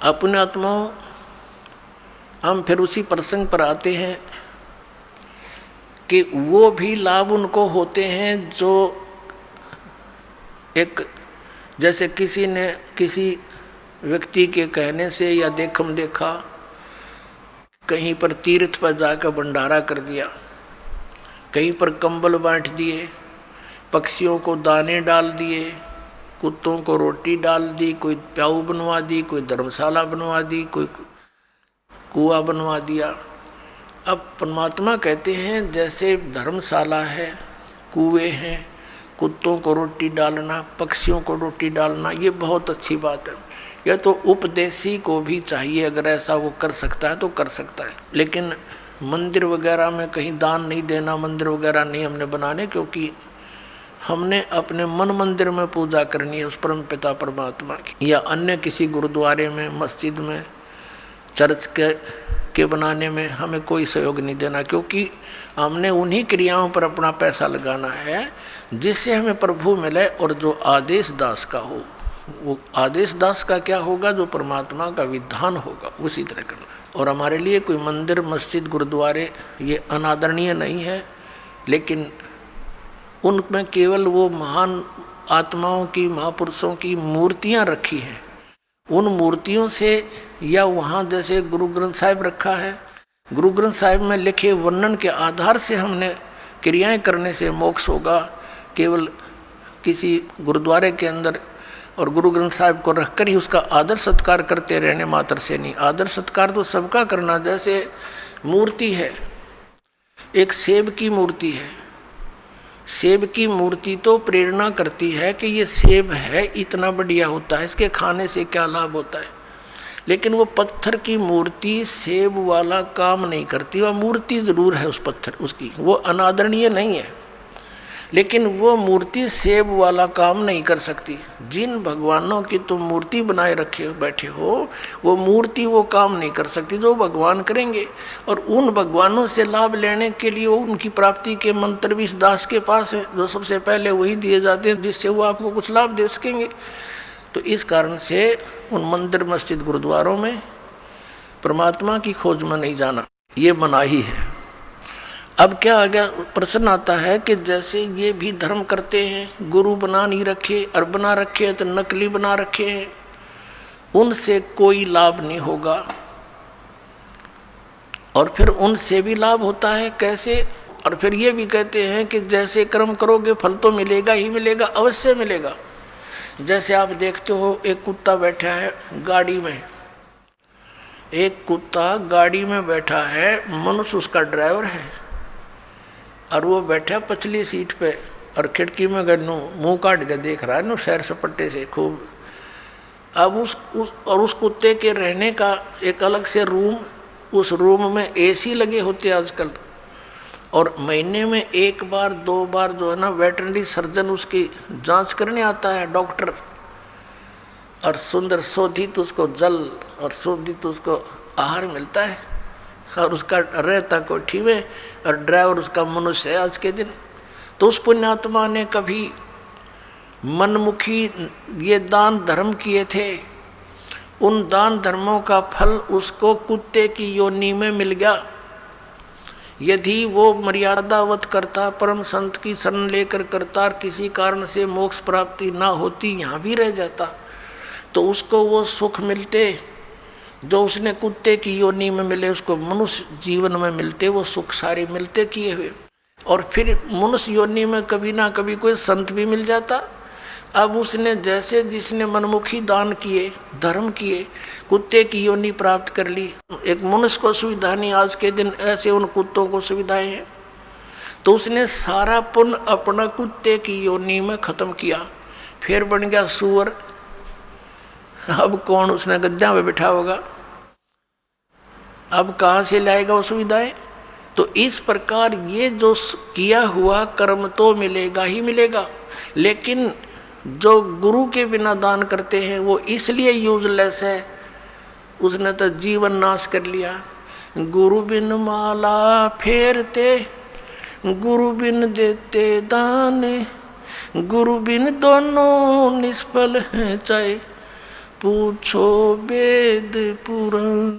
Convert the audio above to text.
अपने आत्माओं, हम फिर उसी प्रसंग पर आते हैं कि वो भी लाभ उनको होते हैं जो एक, जैसे किसी ने किसी व्यक्ति के कहने से या देखम देखा कहीं पर तीर्थ पर जाकर भंडारा कर दिया, कहीं पर कंबल बांट दिए, पक्षियों को दाने डाल दिए, कुत्तों को रोटी डाल दी, कोई प्याऊ बनवा दी, कोई धर्मशाला बनवा दी, कोई कुआं बनवा दिया। अब परमात्मा कहते हैं जैसे धर्मशाला है, कुएं हैं, कुत्तों को रोटी डालना, पक्षियों को रोटी डालना, ये बहुत अच्छी बात है। यह तो उपदेशी को भी चाहिए, अगर ऐसा वो कर सकता है तो कर सकता है। लेकिन मंदिर वगैरह में कहीं दान नहीं देना, मंदिर वगैरह नहीं हमने बनाने, क्योंकि हमने अपने मन मंदिर में पूजा करनी है उस परम पिता परमात्मा की, या अन्य किसी गुरुद्वारे में, मस्जिद में, चर्च के बनाने में हमें कोई सहयोग नहीं देना, क्योंकि हमने उन्हीं क्रियाओं पर अपना पैसा लगाना है जिससे हमें प्रभु मिले। और जो आदेश दास का हो, वो आदेश दास का क्या होगा, जो परमात्मा का विधान होगा उसी तरह करना है। और हमारे लिए कोई मंदिर, मस्जिद, गुरुद्वारे ये अनादरणीय नहीं है, लेकिन उनमें केवल वो महान आत्माओं की, महापुरुषों की मूर्तियां रखी हैं। उन मूर्तियों से, या वहाँ जैसे गुरु ग्रंथ साहिब रखा है, गुरु ग्रंथ साहिब में लिखे वर्णन के आधार से हमने क्रियाएं करने से मोक्ष होगा। केवल किसी गुरुद्वारे के अंदर और गुरु ग्रंथ साहिब को रखकर ही उसका आदर सत्कार करते रहने मात्र से नहीं, आदर सत्कार तो सबका करना। जैसे मूर्ति है, एक सेब की मूर्ति है, सेब की मूर्ति तो प्रेरणा करती है कि ये सेब है, इतना बढ़िया होता है, इसके खाने से क्या लाभ होता है। लेकिन वो पत्थर की मूर्ति सेब वाला काम नहीं करती। वह मूर्ति जरूर है उस पत्थर, उसकी वो अनादरणीय नहीं है, लेकिन वो मूर्ति सेब वाला काम नहीं कर सकती। जिन भगवानों की तुम मूर्ति बनाए रखे बैठे हो, वो मूर्ति वो काम नहीं कर सकती जो भगवान करेंगे। और उन भगवानों से लाभ लेने के लिए उनकी प्राप्ति के मंत्र भी इस दास के पास है, जो सबसे पहले वही दिए जाते हैं जिससे वो आपको कुछ लाभ दे सकेंगे। तो इस कारण से उन मंदिर, मस्जिद, गुरुद्वारों में परमात्मा की खोज में नहीं जाना, ये मनाही है। अब क्या आ गया, प्रश्न आता है कि जैसे ये भी धर्म करते हैं, गुरु बना नहीं रखे, और बना रखे हैं तो नकली बना रखे हैं, उनसे कोई लाभ नहीं होगा। और फिर उनसे भी लाभ होता है, कैसे? और फिर ये भी कहते हैं कि जैसे कर्म करोगे फल तो मिलेगा ही मिलेगा, अवश्य मिलेगा। जैसे आप देखते हो, एक कुत्ता बैठा है गाड़ी में, एक कुत्ता गाड़ी में बैठा है, मनुष्य उसका ड्राइवर है, और वो बैठा पछली सीट पे, और खिड़की में गन्नू मुंह काट के देख रहा है नो सैर सपट्टे से खूब। अब उस कुत्ते के रहने का एक अलग से रूम, उस रूम में एसी लगे होते आजकल, और महीने में एक बार दो बार जो है ना वेटरनरी सर्जन उसकी जांच करने आता है, डॉक्टर, और सुंदर शोधित उसको जल और शोधित उसको आहार मिलता है, और उसका रहता कोठी में, और ड्राइवर उसका मनुष्य है आज के दिन। तो उस पुण्यात्मा ने कभी मनमुखी ये दान धर्म किए थे, उन दान धर्मों का फल उसको कुत्ते की योनि में मिल गया। यदि वो मर्यादावत करता, परम संत की शरण लेकर करता, और किसी कारण से मोक्ष प्राप्ति ना होती, यहाँ भी रह जाता, तो उसको वो सुख मिलते जो उसने कुत्ते की योनि में मिले, उसको मनुष्य जीवन में मिलते, वो सुख सारे मिलते किए हुए। और फिर मनुष्य योनि में कभी ना कभी कोई संत भी मिल जाता। अब उसने जैसे जिसने मनमुखी दान किए, धर्म किए, कुत्ते की योनि प्राप्त कर ली। एक मनुष्य को सुविधा नहीं आज के दिन, ऐसे उन कुत्तों को सुविधाएं हैं। तो उसने सारा पुण्य अपना कुत्ते की योनि में खत्म किया, फिर बन गया सुअर। अब कौन उसने गद्दा में बिठा होगा, अब कहाँ से लाएगा वो सुविधाएं? तो इस प्रकार ये जो किया हुआ कर्म तो मिलेगा ही मिलेगा, लेकिन जो गुरु के बिना दान करते हैं वो इसलिए यूजलेस है, उसने तो जीवन नाश कर लिया। गुरु बिन माला फेरते, गुरु बिन देते दान, गुरु बिन दोनों निष्फल हैं चाहे, पूछो वेद पुराण।